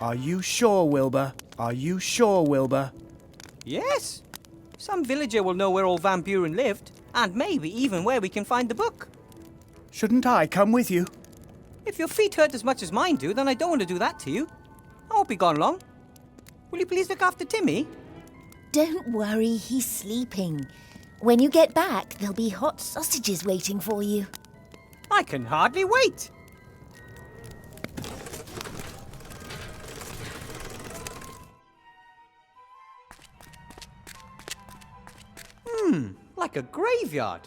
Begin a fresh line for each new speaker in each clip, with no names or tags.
Are you sure, Wilbur? Are you sure, Wilbur?
Yes. Some villager will know where old Van Buren lived, and maybe even where we can find the book.
Shouldn't I come with you?
If your feet hurt as much as mine do, then I don't want to do that to you. I won't be gone long. Will you please look after Timmy?
Don't worry, he's sleeping. When you get back, there'll be hot sausages waiting for you.
I can hardly wait. Like a graveyard.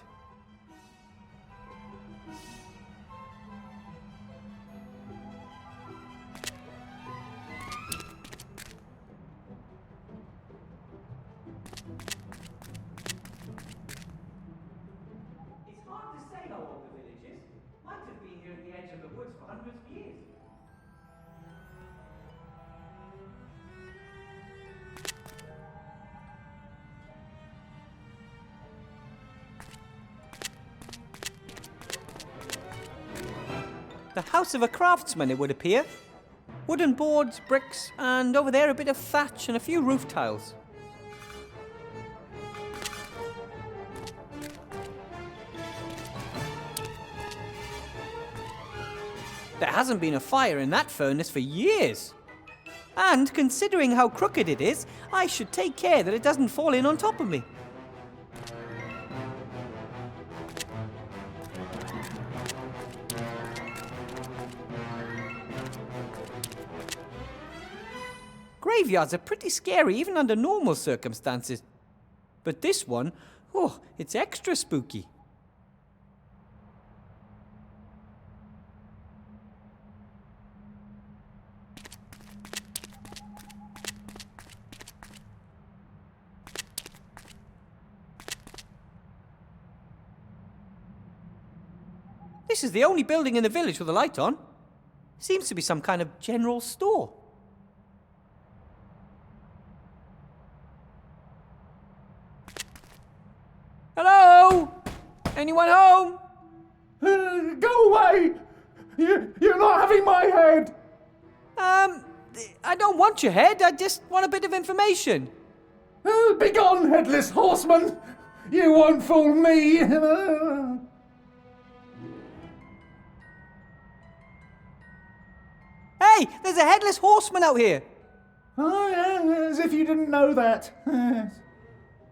It's hard to say how old the village is. Might have been here at the edge of the woods for hundreds of years. The house of a craftsman, it would appear. Wooden boards, bricks, and over there a bit of thatch and a few roof tiles. There hasn't been a fire in that furnace for years. And considering how crooked it is, I should take care that it doesn't fall in on top of me. Graveyards are pretty scary even under normal circumstances. But this one, oh, it's extra spooky. This is the only building in the village with a light on. Seems to be some kind of general store. Hello? Anyone home?
Go away! You're not having my head!
I don't want your head, I just want a bit of information.
Begone, headless horseman! You won't fool me!
Hey, there's a headless horseman out here.
Oh, yeah, as if you didn't know that.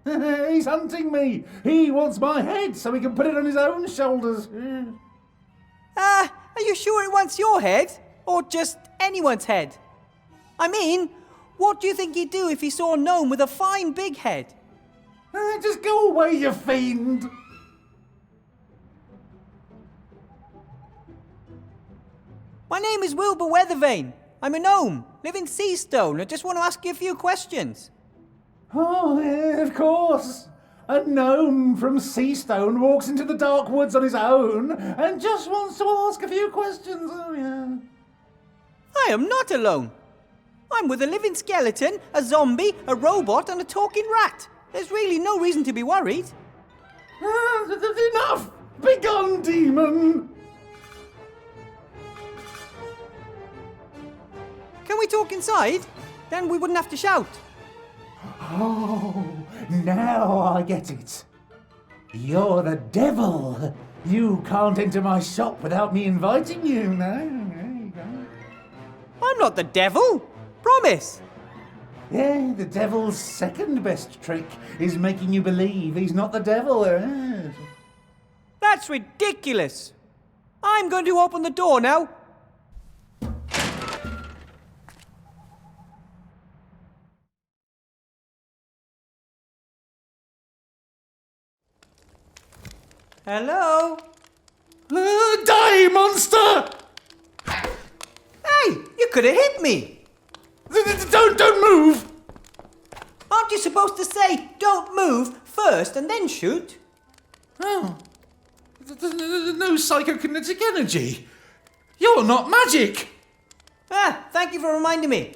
He's hunting me. He wants my head so he can put it on his own shoulders.
Are you sure it wants your head? Or just anyone's head? I mean, what do you think he'd do if he saw a gnome with a fine big head?
Just go away, you fiend.
My name is Wilbur Weathervane. I'm a gnome, live in Seastone. I just want to ask you a few questions.
Oh, yeah, of course. A gnome from Seastone walks into the dark woods on his own and just wants to ask a few questions. Oh, yeah.
I am not alone. I'm with a living skeleton, a zombie, a robot, and a talking rat. There's really no reason to be worried.
Enough! Begone, demon!
Can we talk inside? Then we wouldn't have to shout.
Oh, now I get it. You're the devil. You can't enter my shop without me inviting you, no? There you go.
I'm not the devil. Promise.
Yeah, the devil's second best trick is making you believe he's not the devil.
That's ridiculous. I'm going to open the door now. Hello?
Die, monster!
Hey, you could have hit me.
Don't move!
Aren't you supposed to say, don't move first and then shoot?
Oh. No psychokinetic energy. You're not magic.
Thank you for reminding me.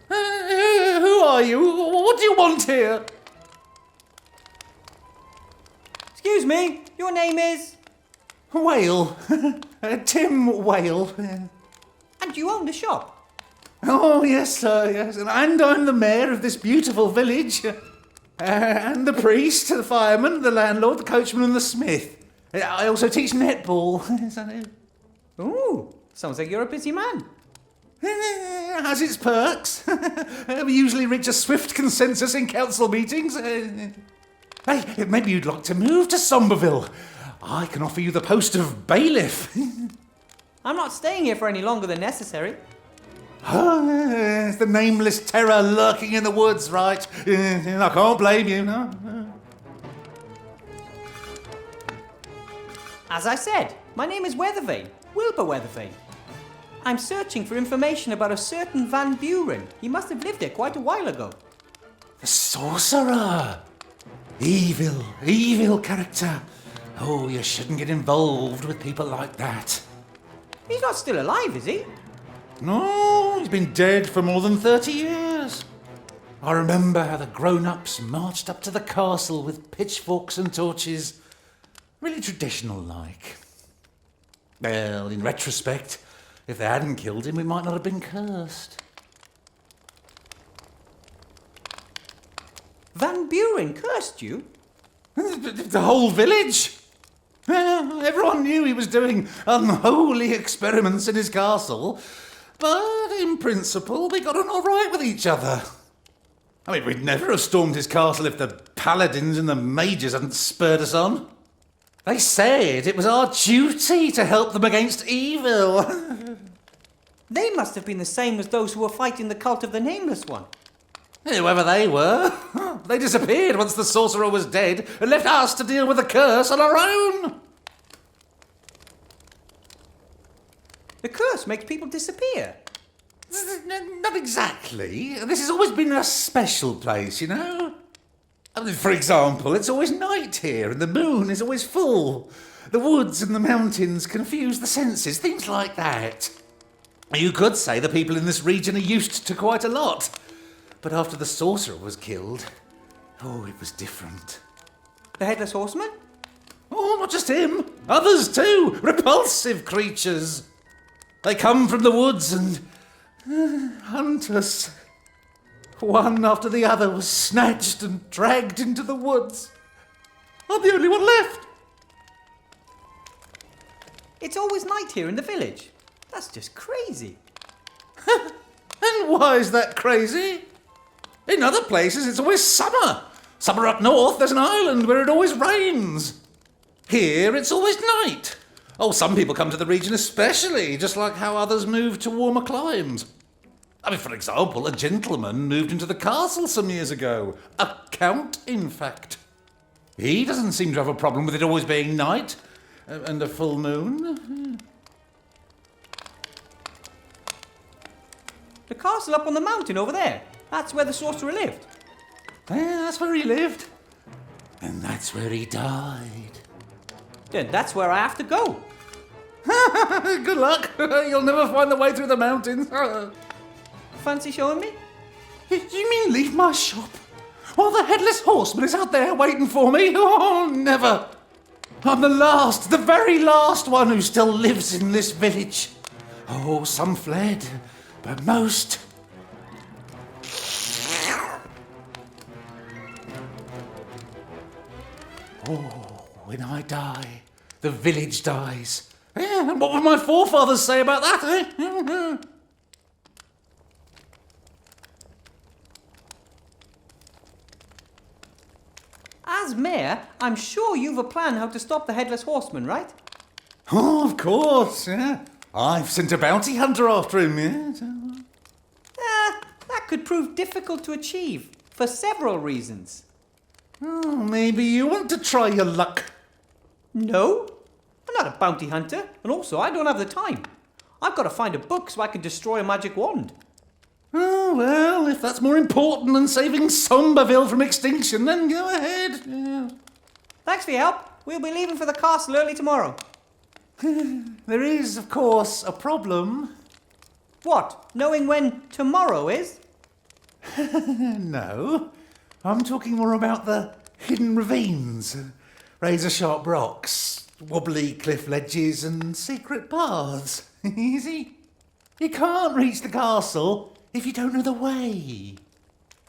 Who are you? What do you want here?
Excuse me, your name is?
Whale. Tim Whale.
And you own the shop?
Oh, yes, sir, yes. And I'm the mayor of this beautiful village. And the priest, the fireman, the landlord, the coachman and the smith. I also teach netball.
Ooh, sounds like you're a busy man.
Has its perks. We usually reach a swift consensus in council meetings. Hey, maybe you'd like to move to Somberville. I can offer you the post of bailiff.
I'm not staying here for any longer than necessary.
It's the nameless terror lurking in the woods, right? I can't blame you, no.
As I said, my name is Weathervane, Wilbur Weathervane. I'm searching for information about a certain Van Buren. He must have lived there quite a while ago.
The sorcerer! Evil character. Oh, you shouldn't get involved with people like that.
He's not still alive, is he?
No, he's been dead for more than 30 years. I remember how the grown-ups marched up to the castle with pitchforks and torches. Really traditional-like. Well, in retrospect, if they hadn't killed him, we might not have been cursed.
Van Buren cursed you?
The whole village. Everyone knew he was doing unholy experiments in his castle, but in principle we got on all right with each other. I mean, we'd never have stormed his castle if the paladins and the mages hadn't spurred us on. They said it was our duty to help them against evil.
They must have been the same as those who were fighting the cult of the Nameless One.
Whoever they were, they disappeared once the sorcerer was dead and left us to deal with the curse on our own.
The curse makes people disappear.
Not exactly. This has always been a special place, you know. I mean, for example, it's always night here and the moon is always full. The woods and the mountains confuse the senses, things like that. You could say the people in this region are used to quite a lot. But after the sorcerer was killed, oh, it was different.
The Headless Horseman?
Oh, not just him. Others too. Repulsive creatures. They come from the woods and hunt us. One after the other was snatched and dragged into the woods. I'm the only one left.
It's always night here in the village. That's just crazy.
And why is that crazy? In other places, it's always summer. Summer up north, there's an island where it always rains. Here, it's always night. Oh, some people come to the region especially, just like how others move to warmer climes. I mean, for example, a gentleman moved into the castle some years ago. A count, in fact. He doesn't seem to have a problem with it always being night and a full moon.
The castle up on the mountain over there. That's where the sorcerer lived.
Yeah, that's where he lived. And that's where he died.
Then that's where I have to go.
Good luck. You'll never find the way through the mountains.
Fancy showing me?
You mean leave my shop? While the Headless Horseman is out there waiting for me? Oh, never. I'm the very last one who still lives in this village. Oh, some fled, but most... Oh, when I die, the village dies. Yeah, and what would my forefathers say about that, eh?
As mayor, I'm sure you've a plan how to stop the Headless Horseman, right?
Oh, of course, yeah. I've sent a bounty hunter after him, yeah.
That could prove difficult to achieve, for several reasons.
Oh, maybe you want to try your luck.
No, I'm not a bounty hunter, and also I don't have the time. I've got to find a book so I can destroy a magic wand.
Oh, well, if that's more important than saving Somberville from extinction, then go ahead. Yeah.
Thanks for your help. We'll be leaving for the castle early tomorrow.
There is, of course, a problem.
What? Knowing when tomorrow is?
No, I'm talking more about the hidden ravines, razor-sharp rocks, wobbly cliff ledges and secret paths. Easy. You can't reach the castle if you don't know the way.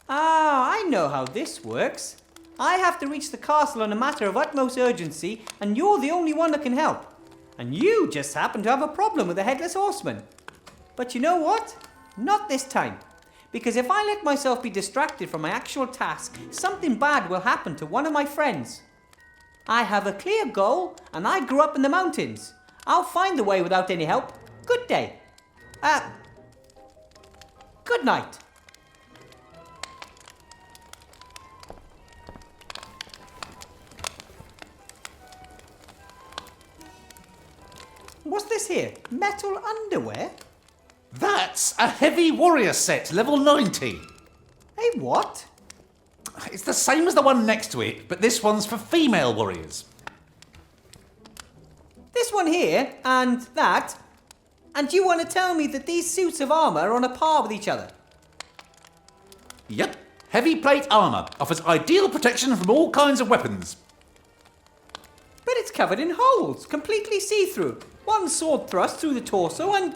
Ah, I know how this works. I have to reach the castle on a matter of utmost urgency, and you're the only one that can help. And you just happen to have a problem with the Headless Horseman. But you know what? Not this time. Because if I let myself be distracted from my actual task, something bad will happen to one of my friends. I have a clear goal, and I grew up in the mountains. I'll find the way without any help. Good day. Good night. What's this here? Metal underwear?
That's a heavy warrior set, level 90.
Hey, what?
It's the same as the one next to it, but this one's for female warriors.
This one here, and that. And you want to tell me that these suits of armour are on a par with each other?
Yep. Heavy plate armour offers ideal protection from all kinds of weapons.
But it's covered in holes, completely see-through. One sword thrust through the torso and...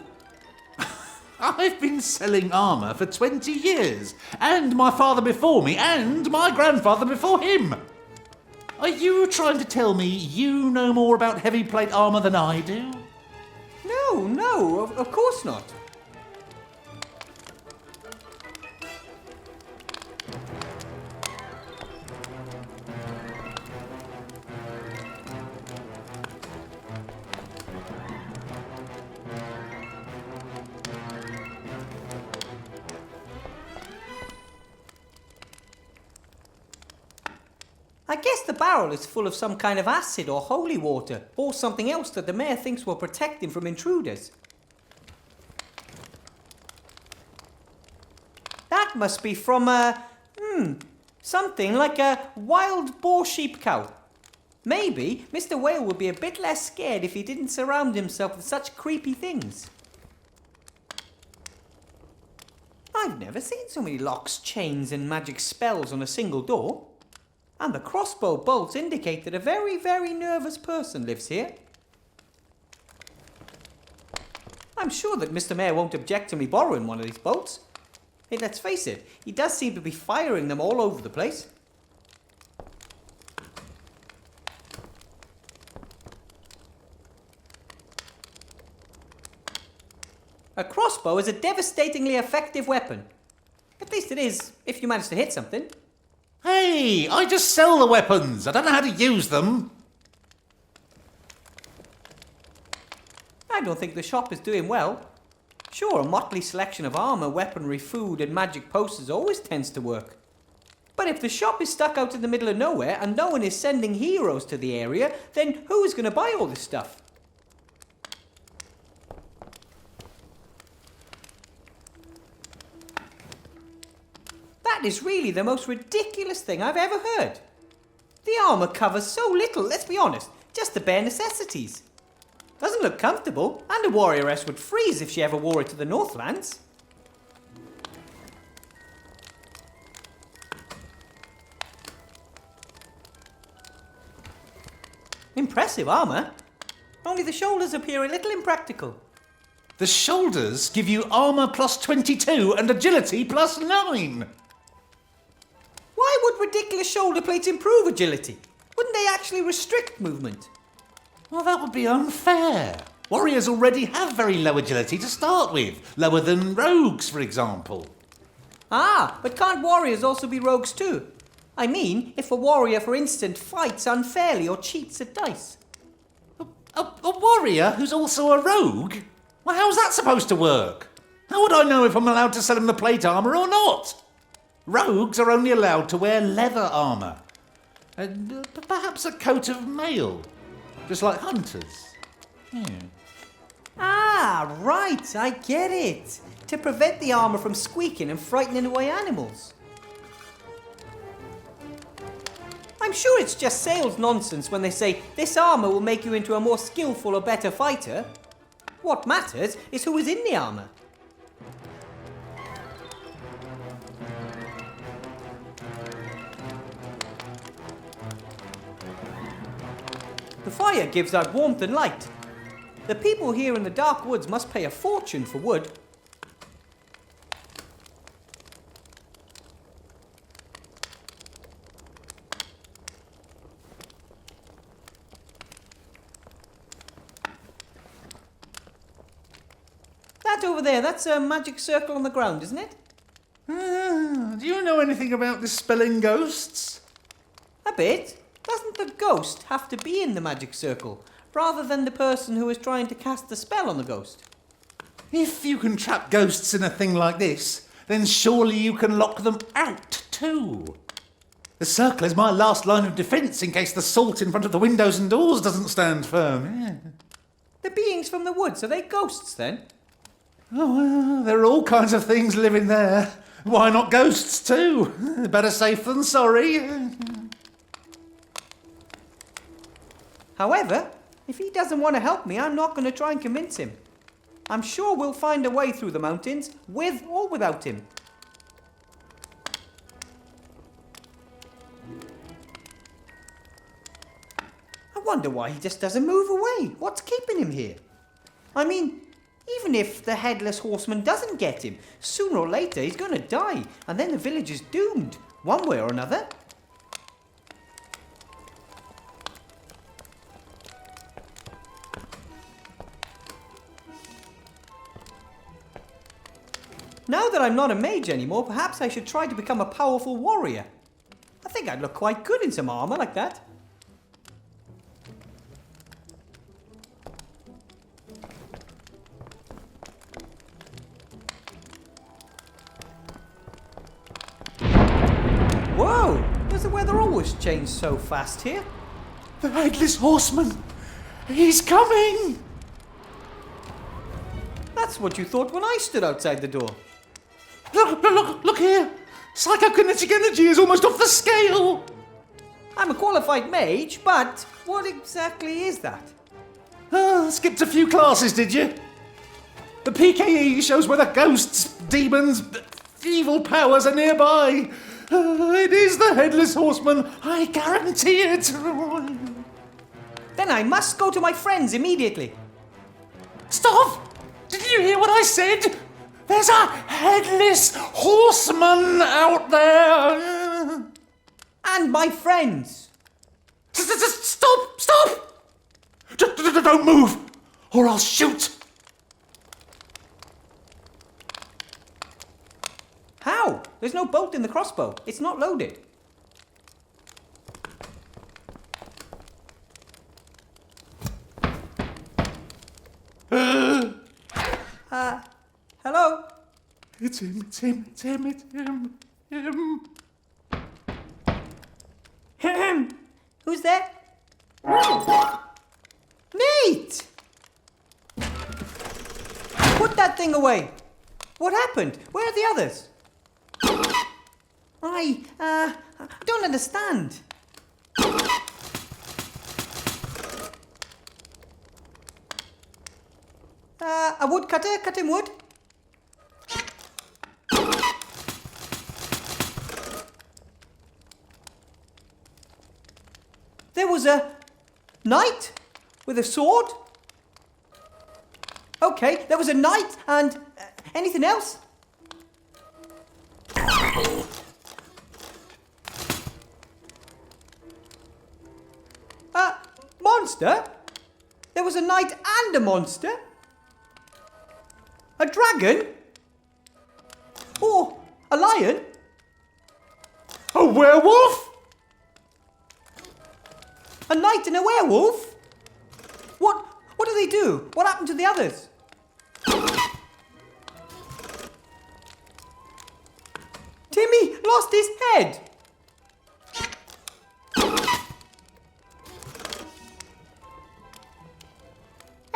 I've been selling armour for 20 years, and my father before me, and my grandfather before him. Are you trying to tell me you know more about heavy plate armour than I do?
No, of course not. I guess the barrel is full of some kind of acid or holy water, or something else that the mayor thinks will protect him from intruders. That must be from something like a wild boar sheep cow. Maybe Mr. Whale would be a bit less scared if he didn't surround himself with such creepy things. I've never seen so many locks, chains and magic spells on a single door. And the crossbow bolts indicate that a very, very nervous person lives here. I'm sure that Mr. Mayor won't object to me borrowing one of these bolts. Hey, let's face it, he does seem to be firing them all over the place. A crossbow is a devastatingly effective weapon. At least it is, if you manage to hit something.
Hey, I just sell the weapons. I don't know how to use them.
I don't think the shop is doing well. Sure, a motley selection of armour, weaponry, food and magic posters always tends to work. But if the shop is stuck out in the middle of nowhere and no one is sending heroes to the area, then who is going to buy all this stuff? That is really the most ridiculous thing I've ever heard. The armour covers so little, let's be honest, just the bare necessities. Doesn't look comfortable, and a warrioress would freeze if she ever wore it to the Northlands. Impressive armour. Only the shoulders appear a little impractical.
The shoulders give you armour plus 22 and agility plus 9.
Why would ridiculous shoulder plates improve agility? Wouldn't they actually restrict movement?
Well, that would be unfair. Warriors already have very low agility to start with, lower than rogues, for example.
Ah, but can't warriors also be rogues too? I mean, if a warrior, for instance, fights unfairly or cheats at dice.
A warrior who's also a rogue? Well, how's that supposed to work? How would I know if I'm allowed to sell him the plate armour or not? Rogues are only allowed to wear leather armour. And perhaps a coat of mail. Just like hunters. Yeah.
Ah, right, I get it. To prevent the armour from squeaking and frightening away animals. I'm sure it's just sales nonsense when they say this armour will make you into a more skillful or better fighter. What matters is who is in the armour. The fire gives out warmth and light. The people here in the dark woods must pay a fortune for wood. That over there, that's a magic circle on the ground, isn't it?
Do you know anything about dispelling ghosts?
A bit. Doesn't the ghost have to be in the magic circle, rather than the person who is trying to cast the spell on the ghost?
If you can trap ghosts in a thing like this, then surely you can lock them out too. The circle is my last line of defence in case the salt in front of the windows and doors doesn't stand firm. Yeah.
The beings from the woods, are they ghosts then?
Oh, well, there are all kinds of things living there. Why not ghosts too? Better safe than sorry.
However, if he doesn't want to help me, I'm not going to try and convince him. I'm sure we'll find a way through the mountains, with or without him. I wonder why he just doesn't move away. What's keeping him here? I mean, even if the headless horseman doesn't get him, sooner or later he's going to die, and then the village is doomed, one way or another. Now that I'm not a mage anymore, perhaps I should try to become a powerful warrior. I think I'd look quite good in some armour like that. Whoa! Does the weather always change so fast here?
The headless horseman! He's coming!
That's what you thought when I stood outside the door.
Look here! Psychokinetic energy is almost off the scale!
I'm a qualified mage, but what exactly is that?
Skipped a few classes, did you? The PKE shows whether ghosts, demons, evil powers are nearby. It is the Headless Horseman, I guarantee it.
Then I must go to my friends immediately.
Stop! Did you hear what I said? There's a Headless Horseman out there.
And my friends.
Stop! Don't move, or I'll shoot.
How? There's no bolt in the crossbow. It's not loaded. Hello?
It's him.
Who's there? Nate! Put that thing away. What happened? Where are the others? I don't understand. A woodcutter cutting wood? There was a knight with a sword? Okay, there was a knight and anything else? Monster? There was a knight and a monster? A dragon? Or a lion?
A werewolf?
A knight and a werewolf? What do they do? What happened to the others? Timmy lost his head!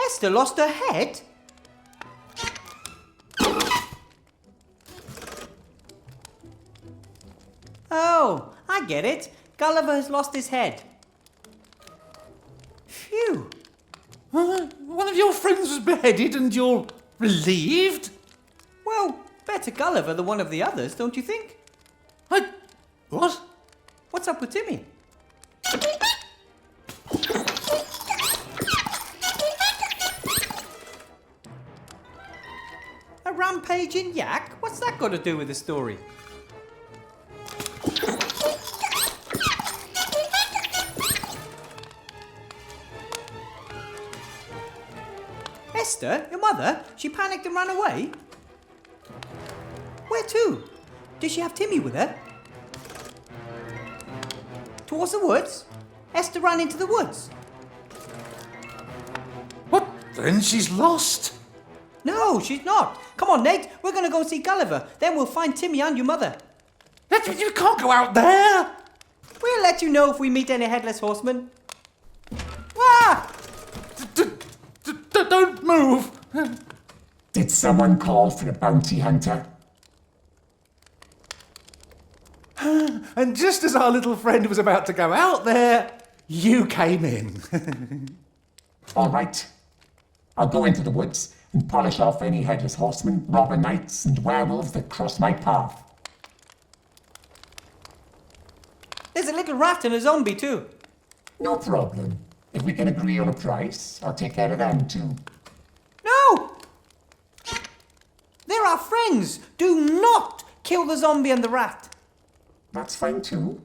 Esther lost her head? Oh, I get it. Gulliver has lost his head. Phew.
One of your friends was beheaded and you're relieved?
Well, better Gulliver than one of the others, don't you think?
What?
What's up with Timmy? rampaging yak? What's that got to do with the story? Esther, your mother, she panicked and ran away? Where to? Did she have Timmy with her? Towards the woods? Esther ran into the woods.
What? Then she's lost.
No, she's not. Come on, Nate, we're going to go see Gulliver. Then we'll find Timmy and your mother.
You can't go out there.
We'll let you know if we meet any headless horsemen. Ah!
Don't move.
Did someone call for a bounty hunter?
And just as our little friend was about to go out there, you came in.
All right. I'll go into the woods and polish off any headless horsemen, robber knights, and werewolves that cross my path.
There's a little rat and a zombie too.
No problem. If we can agree on a price, I'll take care of them too.
No! They're our friends. Do not kill the zombie and the rat.
That's fine too.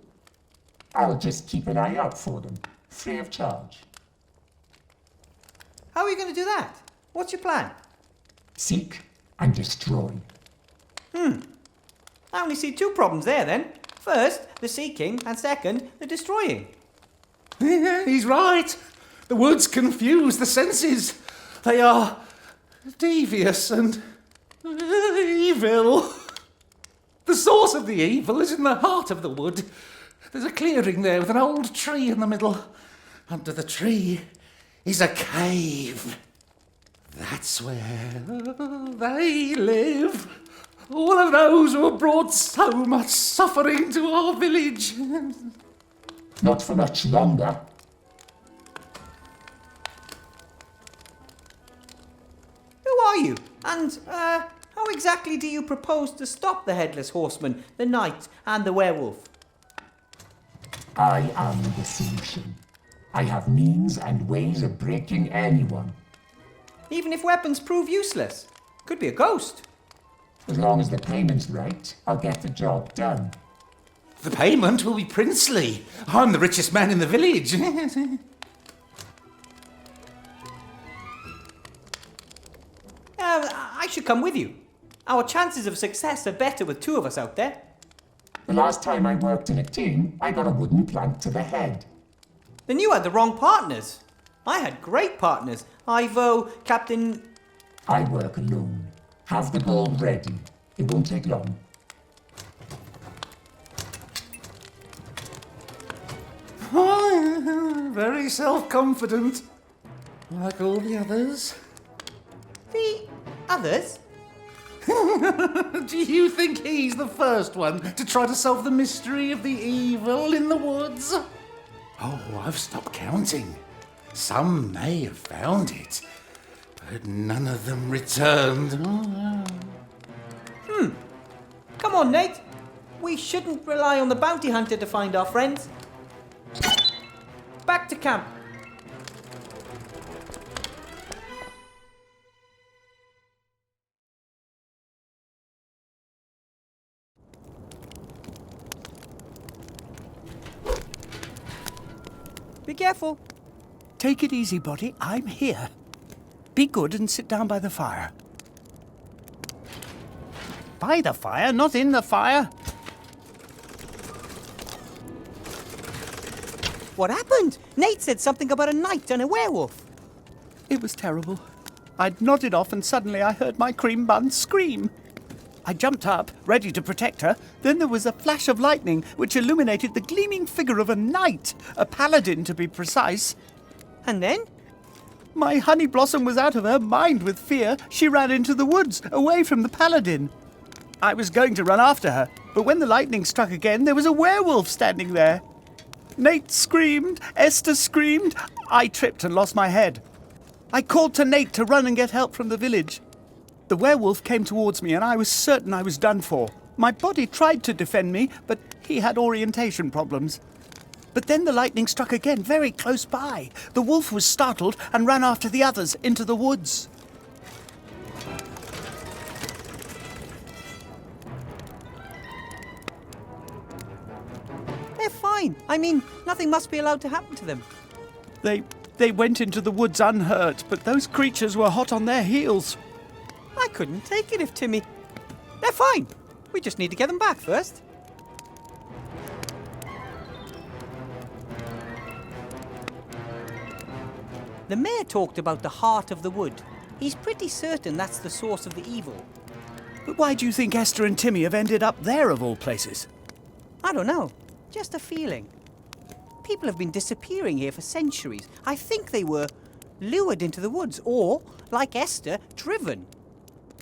I'll just keep an eye out for them, free of charge.
How are you going to do that? What's your plan?
Seek and destroy.
I only see two problems there then. First, the seeking, and second, the destroying.
He's right. The woods confuse the senses. They are devious and evil. The source of the evil is in the heart of the wood. There's a clearing there with an old tree in the middle. Under the tree is a cave. That's where they live. All of those who have brought so much suffering to our village.
Not for much longer.
Who are you? And, how exactly do you propose to stop the Headless Horseman, the Knight, and the Werewolf?
I am the solution. I have means and ways of breaking anyone.
Even if weapons prove useless? Could be a ghost.
As long as the payment's right, I'll get the job done.
The payment will be princely. I'm the richest man in the village.
I should come with you. Our chances of success are better with two of us out there.
The last time I worked in a team, I got a wooden plank to the head.
Then you had the wrong partners. I had great partners. Ivo, Captain...
I work alone. Have the gold ready. It won't take long.
Very self-confident. Like all the others.
The others?
Do you think he's the first one to try to solve the mystery of the evil in the woods? Oh, I've stopped counting. Some may have found it, but none of them returned.
Come on, Nate. We shouldn't rely on the bounty hunter to find our friends. Back to camp. Be careful.
Take it easy, Buddy. I'm here. Be good and sit down by the fire. By the fire, not in the fire.
What happened? Nate said something about a knight and a werewolf.
It was terrible. I'd nodded off and suddenly I heard my cream bun scream. I jumped up, ready to protect her. Then there was a flash of lightning which illuminated the gleaming figure of a knight, a paladin to be precise.
And then?
My honey blossom was out of her mind with fear. She ran into the woods, away from the paladin. I was going to run after her, but when the lightning struck again, there was a werewolf standing there. Nate screamed, Esther screamed. I tripped and lost my head. I called to Nate to run and get help from the village. The werewolf came towards me and I was certain I was done for. My body tried to defend me, but he had orientation problems. But then the lightning struck again, very close by. The wolf was startled and ran after the others into the woods.
I mean, nothing must be allowed to happen to them.
They went into the woods unhurt, but those creatures were hot on their heels.
I couldn't take it if Timmy... They're fine. We just need to get them back first. The mayor talked about the heart of the wood. He's pretty certain that's the source of the evil.
But why do you think Esther and Timmy have ended up there of all places?
I don't know. Just a feeling. People have been disappearing here for centuries. I think they were lured into the woods or, like Esther, driven.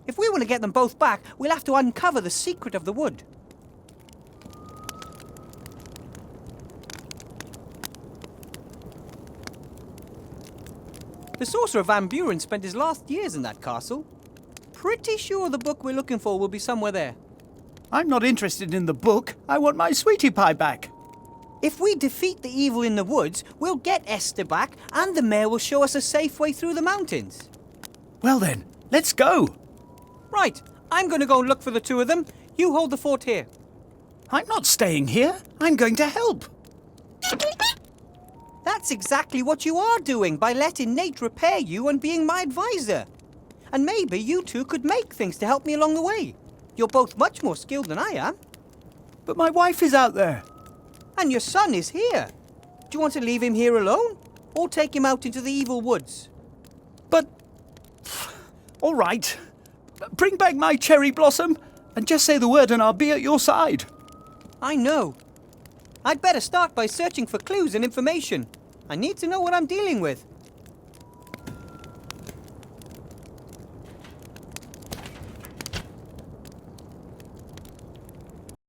If we want to get them both back, we'll have to uncover the secret of the wood. The sorcerer Van Buren spent his last years in that castle. Pretty sure the book we're looking for will be somewhere there.
I'm not interested in the book. I want my sweetie pie back.
If we defeat the evil in the woods, we'll get Esther back, and the mayor will show us a safe way through the mountains.
Well then, let's go.
Right, I'm going to go and look for the two of them. You hold the fort here.
I'm not staying here. I'm going to help.
That's exactly what you are doing by letting Nate repair you and being my advisor. And maybe you two could make things to help me along the way. You're both much more skilled than I am.
But my wife is out there.
And your son is here. Do you want to leave him here alone? Or take him out into the evil woods?
But... all right. Bring back my cherry blossom and just say the word and I'll be at your side.
I know. I'd better start by searching for clues and information. I need to know what I'm dealing with.